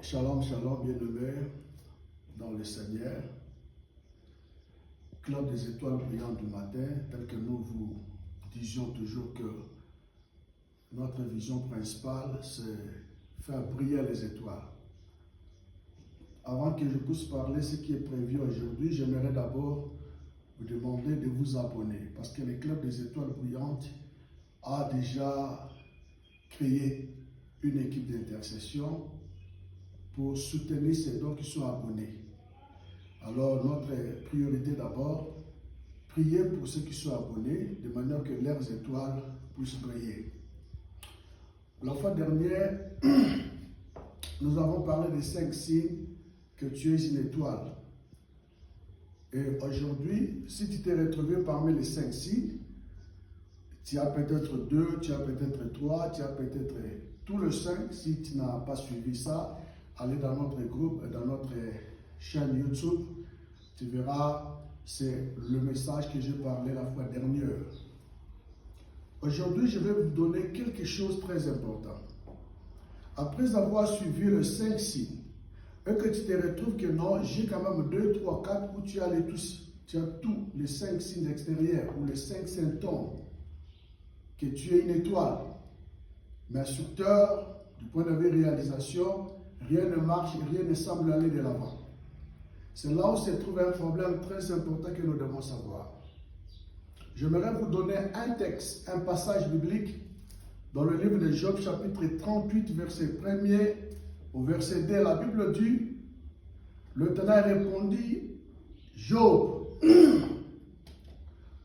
Shalom, shalom, bien-aimés dans le Seigneur. Club des étoiles brillantes du matin, tel que nous vous disions toujours que notre vision principale, c'est faire briller les étoiles. Avant que je puisse parler ce qui est prévu aujourd'hui, j'aimerais d'abord vous demander de vous abonner, parce que le Club des étoiles brillantes a déjà créé une équipe d'intercession pour soutenir ces dons qui sont abonnés. Alors, notre priorité d'abord, prier pour ceux qui sont abonnés, de manière que leurs étoiles puissent briller. La fois dernière, nous avons parlé des 5 signes que tu es une étoile. Et aujourd'hui, si tu t'es retrouvé parmi les 5 signes, tu as peut-être 2, tu as peut-être 3, tu as peut-être tous les 5. Si tu n'as pas suivi ça, allez dans notre groupe, dans notre chaîne YouTube, tu verras, c'est le message que j'ai parlé la fois dernière. Aujourd'hui, je vais vous donner quelque chose de très important. Après avoir suivi les 5 signes, et que tu te retrouves que non, j'ai quand même 2, 3, 4 où tu as tous les 5 signes extérieurs ou les 5 symptômes que tu es une étoile. Mais instructeur, du point de vue réalisation, rien ne marche, rien ne semble aller de l'avant. C'est là où se trouve un problème très important que nous devons savoir. J'aimerais vous donner un texte, un passage biblique dans le livre de Job, chapitre 38, verset 1er au verset 2. La Bible dit, l'Éternel répondit, Job,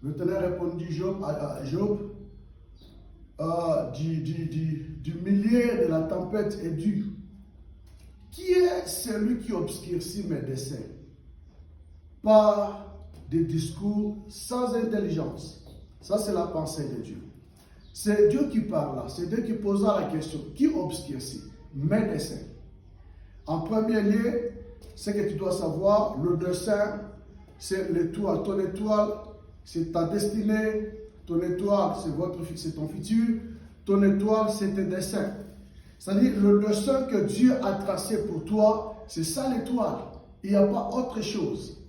l'Éternel répondit à Job, du milieu de la tempête est dû. Qui est celui qui obscurcit mes desseins par des discours sans intelligence? Ça, c'est la pensée de Dieu. C'est Dieu qui parle là. C'est Dieu qui posera la question. Qui obscurcit mes desseins? En premier lieu, ce que tu dois savoir, le dessein, c'est l'étoile. Ton étoile, c'est ta destinée. Ton étoile, c'est ton futur. Ton étoile, c'est tes desseins. C'est-à-dire, le dessein que Dieu a tracé pour toi, c'est ça l'étoile. Il n'y a pas autre chose.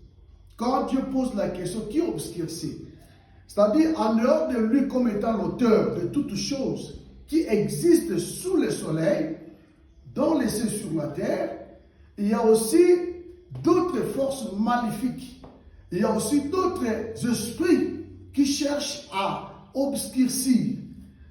Quand Dieu pose la question, qui obscurcit? C'est-à-dire, en dehors de lui comme étant l'auteur de toutes choses qui existent sous le soleil, dans les cieux sur la terre, il y a aussi d'autres forces maléfiques. Il y a aussi d'autres esprits qui cherchent à obscurcir.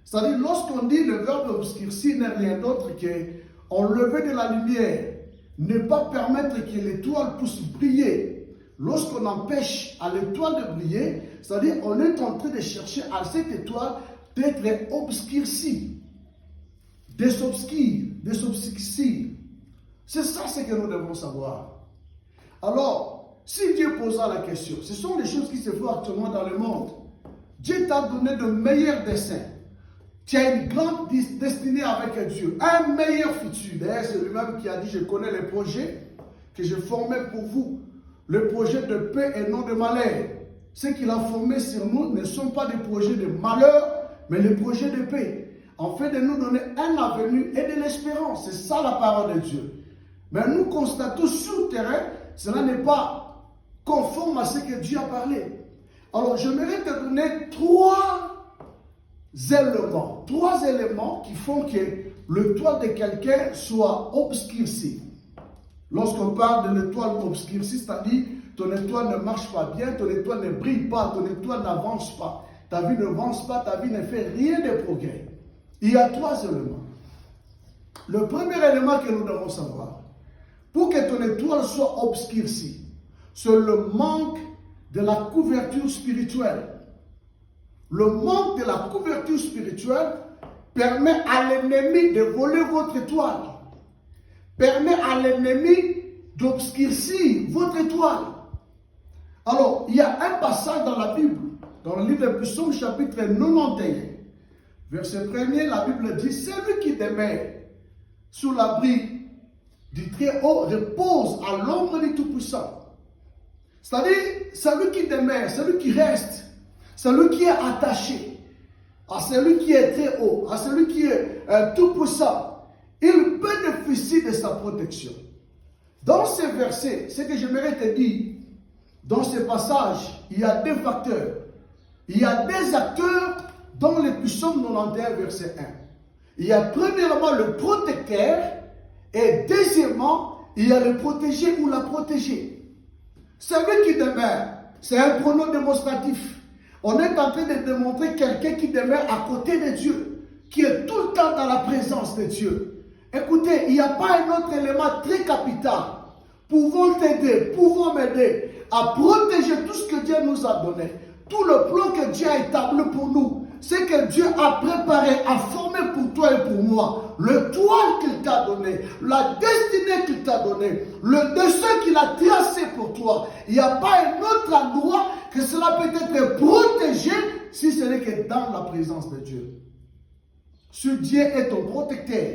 C'est-à-dire, lorsqu'on dit le verbe obscurcir n'est rien d'autre qu'enlever de la lumière, ne pas permettre que l'étoile puisse briller. Lorsqu'on empêche à l'étoile de briller, c'est-à-dire on est en train de chercher à cette étoile d'être obscurcie, de s'obscurcir. C'est ça ce que nous devons savoir. Alors, si Dieu posa la question, ce sont les choses qui se font actuellement dans le monde. Dieu t'a donné de meilleurs desseins. Tu as une grande destinée avec Dieu, un meilleur futur. D'ailleurs, c'est lui-même qui a dit, je connais les projets que je formais pour vous. Le projet de paix et non de malheur. Ce qu'il a formé sur nous ne sont pas des projets de malheur, mais des projets de paix. En fait, de nous donner un avenir et de l'espérance. C'est ça la parole de Dieu. Mais nous constatons sur le terrain, cela n'est pas conforme à ce que Dieu a parlé. Alors, j'aimerais te donner 3 éléments qui font que l'étoile de quelqu'un soit obscurcie. Lorsqu'on parle de l'étoile obscurcie, c'est-à-dire ton étoile ne marche pas bien, ton étoile ne brille pas, ton étoile n'avance pas. Ta vie n'avance pas, ta vie ne fait rien de progrès. Il y a 3 éléments. Le premier élément que nous devons savoir, pour que ton étoile soit obscurcie, c'est le manque de la couverture spirituelle. Le manque de la couverture spirituelle permet à l'ennemi de voler votre étoile. Permet à l'ennemi d'obscurcir votre étoile. Alors, il y a un passage dans la Bible, dans le livre de Psaume chapitre 91, verset 1er, la Bible dit, celui qui demeure sous l'abri du Très-Haut repose à l'ombre du Tout-Puissant. C'est-à-dire, celui qui demeure, celui qui reste, celui qui est attaché à celui qui est très haut, à celui qui est tout-puissant, il peut bénéficie de sa protection. Dans ces versets, ce que j'aimerais te dire, dans ce passage, il y a deux facteurs. Il y a des acteurs dans le Psaume 91, verset 1. Il y a premièrement le protecteur et deuxièmement, il y a le protégé ou la protégée. Celui qui demeure, c'est un pronom démonstratif. On est en train de démontrer quelqu'un qui demeure à côté de Dieu, qui est tout le temps dans la présence de Dieu. Écoutez, il n'y a pas un autre élément très capital pouvant t'aider, pouvant m'aider à protéger tout ce que Dieu nous a donné, tout le plan que Dieu a établi pour nous, c'est que Dieu a préparé, a formé pour toi et pour moi, le toit qu'il t'a donné, la destinée qu'il t'a donné, le dessein qu'il a tracé pour toi. Il n'y a pas un autre endroit que cela peut être protégé si ce n'est que dans la présence de Dieu. Si Dieu est ton protecteur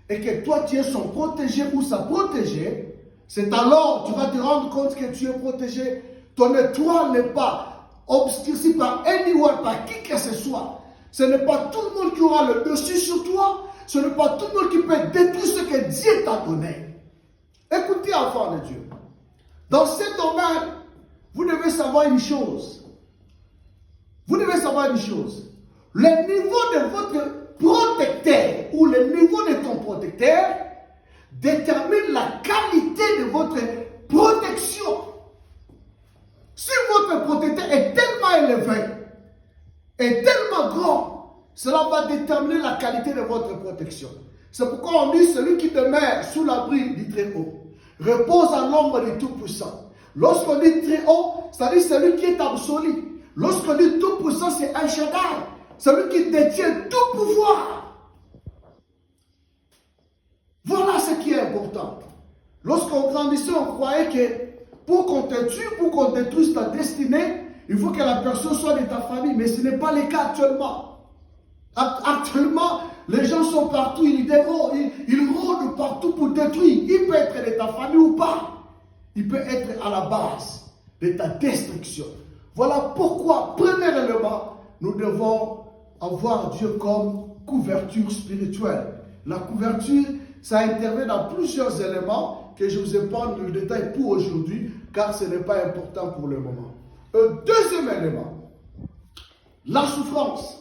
et que toi tu es son protégé ou sa protégée, c'est alors tu vas te rendre compte que tu es protégé. Ton étoile n'est pas obscurci par anyone, par qui que ce soit. Ce n'est pas tout le monde qui aura le dessus sur toi. Ce n'est pas tout le monde qui peut détruire ce que Dieu t'a donné. Écoutez, enfants de Dieu. Dans ce domaine, vous devez savoir une chose. Vous devez savoir une chose. Le niveau de votre protecteur ou le niveau de ton protecteur détermine la qualité de votre protection. Si votre protecteur est tellement élevé, est tellement grand, cela va déterminer la qualité de votre protection. C'est pourquoi on dit celui qui demeure sous l'abri du Très-Haut repose à l'ombre du Tout-Puissant. Lorsqu'on dit Très-Haut, c'est-à-dire celui qui est absolu. Lorsqu'on dit Tout-Puissant, c'est El Shaddai, celui qui détient tout pouvoir. Voilà ce qui est important. Lorsqu'on grandissait, on croyait que pour qu'on te tue, pour qu'on détruise ta destinée, il faut que la personne soit de ta famille. Mais ce n'est pas le cas actuellement. Actuellement, les gens sont partout, ils rôdent partout pour détruire. Il peut être de ta famille ou pas. Il peut être à la base de ta destruction. Voilà pourquoi, premier élément, nous devons avoir Dieu comme couverture spirituelle. La couverture, ça intervient dans plusieurs éléments que je vous ai pas le détail pour aujourd'hui, car ce n'est pas important pour le moment. Deuxième élément, la souffrance.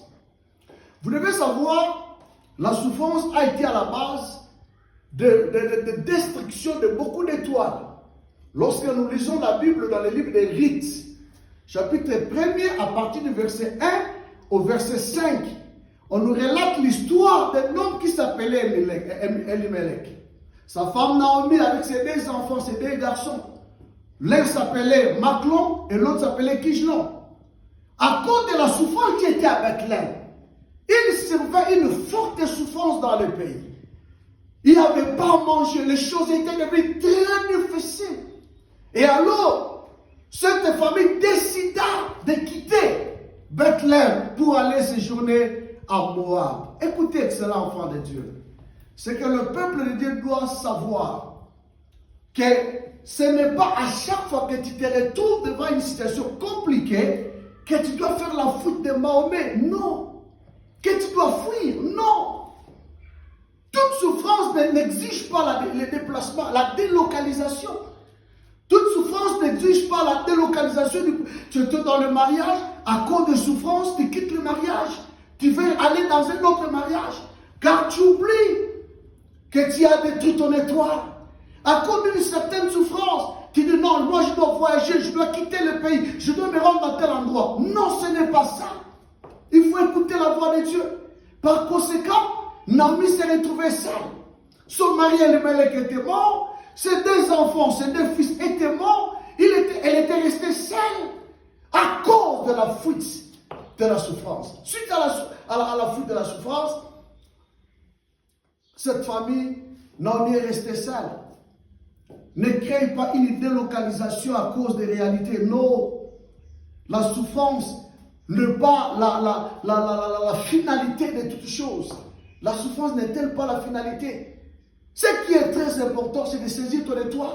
Vous devez savoir, la souffrance a été à la base de destruction de beaucoup d'étoiles. Lorsque nous lisons la Bible dans le livre des Rites, chapitre 1er, à partir du verset 1 au verset 5, on nous relate l'histoire d'un homme qui s'appelait Elimelech. Sa femme Naomi avec ses deux enfants, ses deux garçons. L'un s'appelait Maclon et l'autre s'appelait Kijlon. À cause de la souffrance qui était avec l'un, il servait une forte souffrance dans le pays. Il n'avait pas mangé, les choses étaient devenues très difficiles. Et alors, cette famille décida de quitter Bethléem pour aller séjourner à Moab. Écoutez, excellent enfant de Dieu. C'est que le peuple de Dieu doit savoir que ce n'est pas à chaque fois que tu te retrouves devant une situation compliquée que tu dois faire la fuite de Mahomet. Non. Que tu dois fuir. Non. Toute souffrance n'exige pas le déplacement, la délocalisation. Toute souffrance n'exige pas la délocalisation. Tu es dans le mariage, à cause de souffrance, tu quittes le mariage. Tu veux aller dans un autre mariage, car tu oublies que tu as détruit ton étoile. À cause d'une certaine souffrance, tu dis non, moi je dois voyager, je dois quitter le pays, je dois me rendre dans tel endroit. Non, ce n'est pas ça. Il faut écouter la voix de Dieu. Par conséquent, Naomi s'est retrouvée seule. Son mari Elimelech était mort, ses deux enfants, ses deux fils étaient morts, elle était restée seule à cause de la fuite de la souffrance. Suite à la fuite de la souffrance, cette famille, Naomi est restée seule. Ne crée pas une délocalisation à cause des réalités. Non. La souffrance n'est pas la finalité de toute chose. La souffrance n'est-elle pas la finalité? Ce qui est très important, c'est de saisir ton étoile.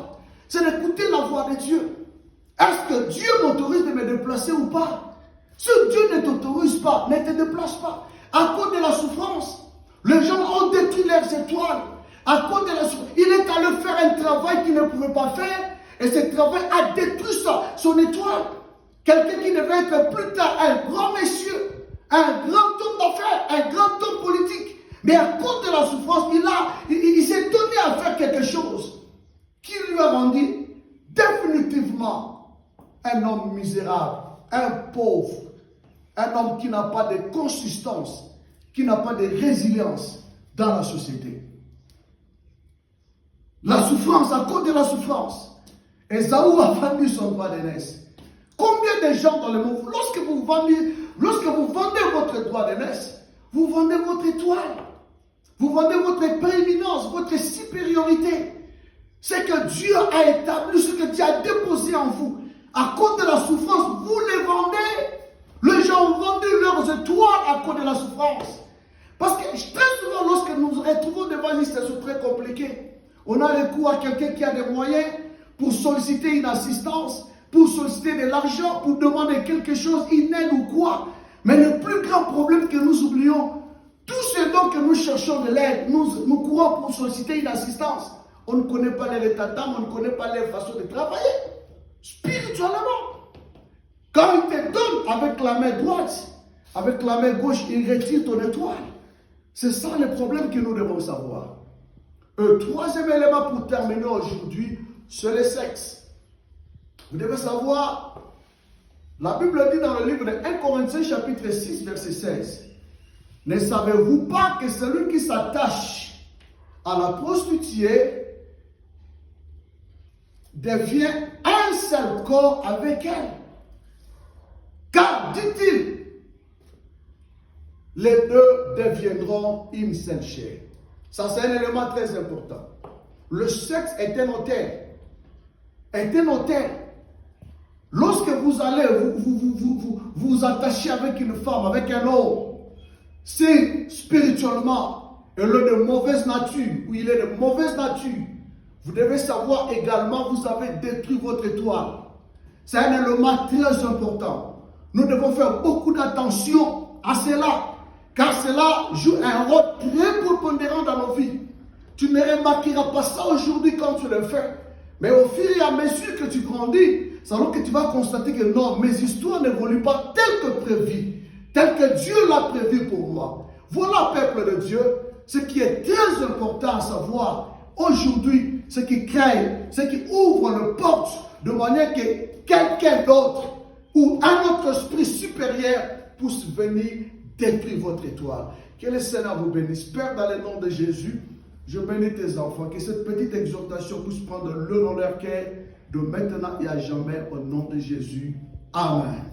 C'est d'écouter la voix de Dieu. Est-ce que Dieu m'autorise de me déplacer ou pas? Si Dieu ne t'autorise pas, ne te déplace pas. À cause de la souffrance, les gens ont détruit leurs étoiles. À cause de la souffrance, il est allé faire un travail qu'il ne pouvait pas faire. Et ce travail a détruit son étoile. Quelqu'un qui devait être plus tard un grand monsieur, un grand homme d'affaires, un grand homme politique. Mais à cause de la souffrance, il s'est donné à faire quelque chose qui lui a rendu définitivement un homme misérable, un pauvre, un homme qui n'a pas de consistance, qui n'a pas de résilience dans la société. La souffrance, à cause de la souffrance, Ésaü a vendu son droit d'aînesse. Combien de gens dans le monde, lorsque vous vendez votre droit d'aînesse, vous vendez votre étoile, vous vendez votre prééminence, votre supériorité. C'est que Dieu a établi, ce que Dieu a déposé en vous. À cause de la souffrance, vous les vendez. Les gens ont vendu leurs étoiles à cause de la souffrance. Parce que très souvent, lorsque nous nous retrouvons devant une situation très compliquée, on a recours à quelqu'un qui a des moyens pour solliciter une assistance, pour solliciter de l'argent, pour demander quelque chose, une aide ou quoi. Mais le plus grand problème que nous oublions, tout ce dont que nous cherchons de l'aide, nous courons pour solliciter une assistance. On ne connaît pas les états d'âme, on ne connaît pas les façons de travailler. Spirituellement. Quand il te donne avec la main droite, avec la main gauche, il retire ton étoile. C'est ça le problème que nous devons savoir. Un troisième élément pour terminer aujourd'hui, c'est le sexe. Vous devez savoir, la Bible dit dans le livre de 1 Corinthiens chapitre 6 verset 16, ne savez-vous pas que celui qui s'attache à la prostituée devient un seul corps avec elle? Car, dit-il, les deux deviendront une seule chair. Ça, c'est un élément très important. Le sexe est un notaire. Est un notaire. Lorsque vous allez vous attachez avec une femme, avec un homme, si spirituellement il est de mauvaise nature ou il est de mauvaise nature, vous devez savoir également vous avez détruit votre étoile. C'est un élément très important. Nous devons faire beaucoup d'attention à cela, car cela joue un rôle très prépondérant dans nos vies. Tu ne remarqueras pas ça aujourd'hui quand tu le fais, mais au fur et à mesure que tu grandis, c'est alors que tu vas constater que non, mes histoires n'évoluent pas telles que prévues, telles que Dieu l'a prévu pour moi. Voilà, peuple de Dieu, ce qui est très important à savoir aujourd'hui, ce qui crée, ce qui ouvre une porte de manière que quelqu'un d'autre ou un autre esprit supérieur puisse venir détruire votre étoile. Que le Seigneur vous bénisse. Père, dans le nom de Jésus, je bénis tes enfants. Que cette petite exhortation puisse prendre le dans leur cœur de maintenant et à jamais au nom de Jésus. Amen.